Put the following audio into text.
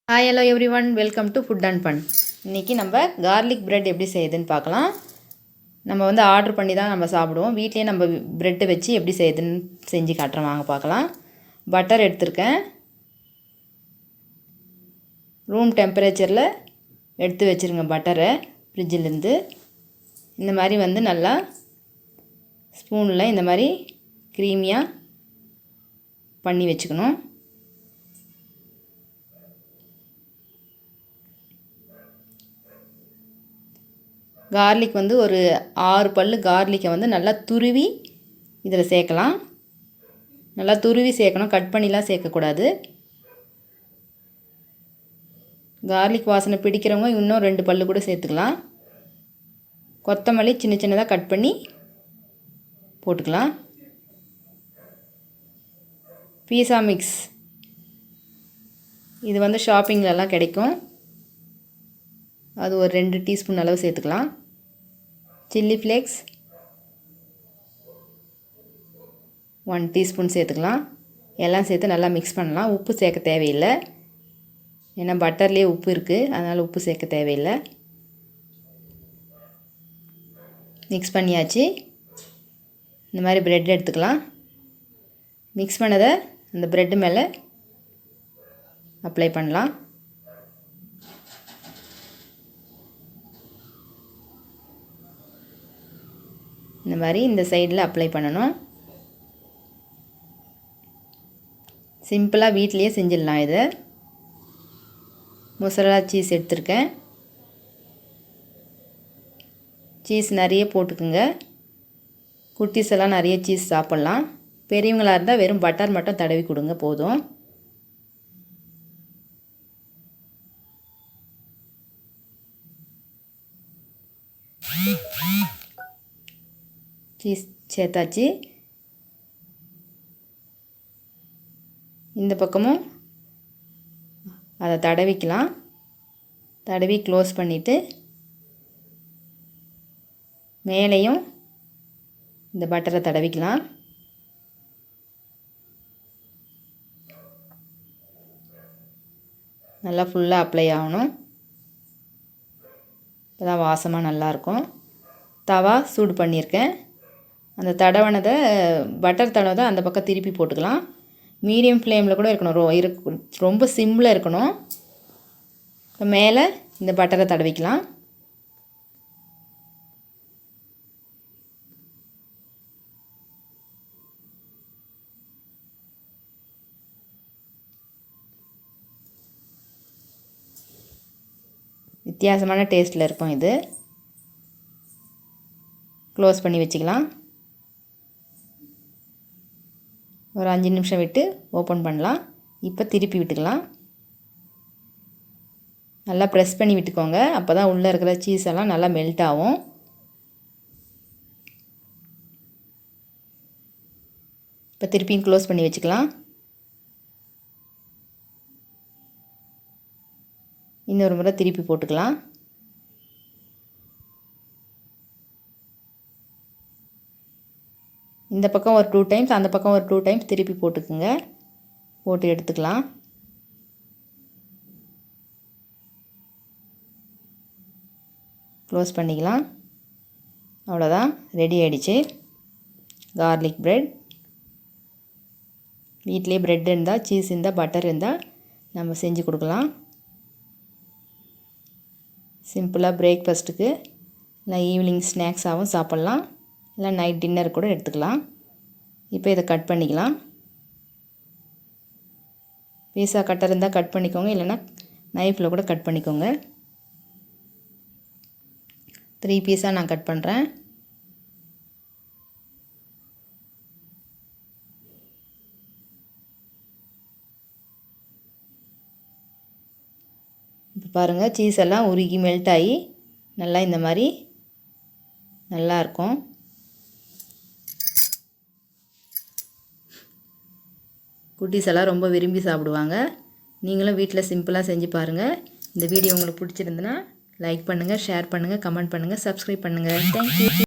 Hi hello every one, welcome to food and fun. இன்றைக்கி நம்ம garlic bread எப்படி செய்யுதுன்னு பார்க்கலாம். நம்ம ஆர்டர் பண்ணி தான் நம்ம சாப்பிடுவோம். வீட்லேயே நம்ம ப்ரெட்டு வச்சு எப்படி செய்யுதுன்னு செஞ்சு காட்டுறோம், வாங்க பார்க்கலாம். பட்டர் எடுத்திருக்கேன். ரூம் டெம்பரேச்சரில் எடுத்து வச்சுருங்க பட்டரை ஃப்ரிட்ஜிலேருந்து. இந்த மாதிரி நல்லா ஸ்பூனில் இந்த மாதிரி க்ரீமியாக பண்ணி வச்சுக்கணும். கார்லிக் ஒரு 6 பல்லு கார்லிக்கை நல்லா துருவி இதில் சேர்க்கலாம். நல்லா துருவி சேர்க்கணும், கட் பண்ணிலாம் சேர்க்கக்கூடாது. கார்லிக் வாசனை பிடிக்கிறவங்க இன்னும் 2 பல்லு கூட சேர்த்துக்கலாம். கொத்தமல்லி சின்ன சின்னதாக கட் பண்ணி போட்டுக்கலாம். பீஸா மிக்ஸ் இது ஷாப்பிங்லலாம் கிடைக்கும். அது ஒரு 2 டீஸ்பூன் அளவு சேர்த்துக்கலாம். சில்லி ஃப்ளேக்ஸ் 1 டீஸ்பூன் சேர்த்துக்கலாம். எல்லாம் சேர்த்து நல்லா மிக்ஸ் பண்ணலாம். உப்பு சேர்க்க தேவையில்லை, ஏன்னா பட்டர்லேயே உப்பு இருக்குது, அதனால் உப்பு சேர்க்க தேவையில்லை. மிக்ஸ் பண்ணியாச்சு. இந்த மாதிரி ப்ரெட் எடுத்துக்கலாம். மிக்ஸ் பண்ணதை அந்த ப்ரெட்டு மேலே அப்ளை பண்ணலாம். இந்த மாதிரி இந்த சைடில் அப்ளை பண்ணணும். சிம்பிளாக வீட்டிலையே செஞ்சிடலாம். இதை மொசரலா சீஸ் எடுத்திருக்கேன். சீஸ் நிறைய போட்டுக்குங்க. குட்டீஸ் எல்லாம் நிறைய சீஸ் சாப்பிட்லாம். பெரியவங்களாக இருந்தால் வெறும் பட்டர் மட்டும் தடவி கொடுங்க, போதும். சீஸ் சேர்த்தாச்சு. இந்த பக்கமும் அதை தடவிக்கலாம். தடவி க்ளோஸ் பண்ணிவிட்டு மேலேயும் இந்த பட்டரை தடவிக்கலாம். நல்லா ஃபுல்லாக அப்ளை ஆகணும். இப்போ தான் வாசமாக நல்லாயிருக்கும். தவா சூடு பண்ணியிருக்கேன். அந்த தடவனதை பட்டர் தடவை அந்த பக்கம் திருப்பி போட்டுக்கலாம். மீடியம் ஃப்ளேமில் கூட இருக்கணும், ரொம்ப சிம்மில் இருக்கணும். இப்போ மேலே இந்த பட்டரை தடவிக்கலாம். வித்தியாசமான டேஸ்ட்டில் இருக்கும் இது. க்ளோஸ் பண்ணி வச்சுக்கலாம். ஒரு 5 நிமிஷம் விட்டு ஓப்பன் பண்ணலாம். இப்போ திருப்பி விட்டுக்கலாம். நல்லா ப்ரெஸ் பண்ணி விட்டுக்கோங்க, அப்போ தான் உள்ளே இருக்கிற சீஸ் எல்லாம் நல்லா மெல்ட் ஆகும். இப்போ திருப்பியும் க்ளோஸ் பண்ணி வச்சுக்கலாம். இன்னொரு முறை திருப்பி போட்டுக்கலாம். இந்த பக்கம் ஒரு 2 டைம்ஸ், அந்த பக்கம் ஒரு 2 டைம்ஸ் திருப்பி போட்டுக்குங்க. போட்டு எடுத்துக்கலாம். க்ளோஸ் பண்ணிக்கலாம். அவ்வளோதான், ரெடி ஆகிடுச்சு கார்லிக் ப்ரெட். வீட்டிலே ப்ரெட் இருந்தால், சீஸ் இருந்தால், பட்டர் இருந்தால் நம்ம செஞ்சு கொடுக்கலாம். சிம்பிளாக பிரேக்ஃபாஸ்ட்டுக்கு இல்லை ஈவினிங் ஸ்நாக்ஸாகவும் சாப்பிட்லாம், இல்லை நைட் டின்னர் கூட எடுத்துக்கலாம். இப்போ இதை கட் பண்ணிக்கலாம். பீஸா கட்டர் இருந்தால் கட் பண்ணிக்கோங்க, இல்லைன்னா நைஃப்பில் கூட கட் பண்ணிக்கோங்க. 3 பீஸாக நான் கட் பண்ணுறேன். இப்போ பாருங்கள், சீஸ் எல்லாம் உருகி மெல்ட் ஆகி நல்லா இந்த மாதிரி நல்லாயிருக்கும். குட்டீஸ் எல்லாம் ரொம்ப விரும்பி சாப்பிடுவாங்க. நீங்களும் வீட்டில் சிம்பிளாக செஞ்சு பாருங்கள். இந்த வீடியோ உங்களுக்கு பிடிச்சிருந்துன்னா லைக் பண்ணுங்கள், ஷேர் பண்ணுங்கள், கமெண்ட் பண்ணுங்கள், சப்ஸ்கிரைப் பண்ணுங்கள். தேங்க்யூ.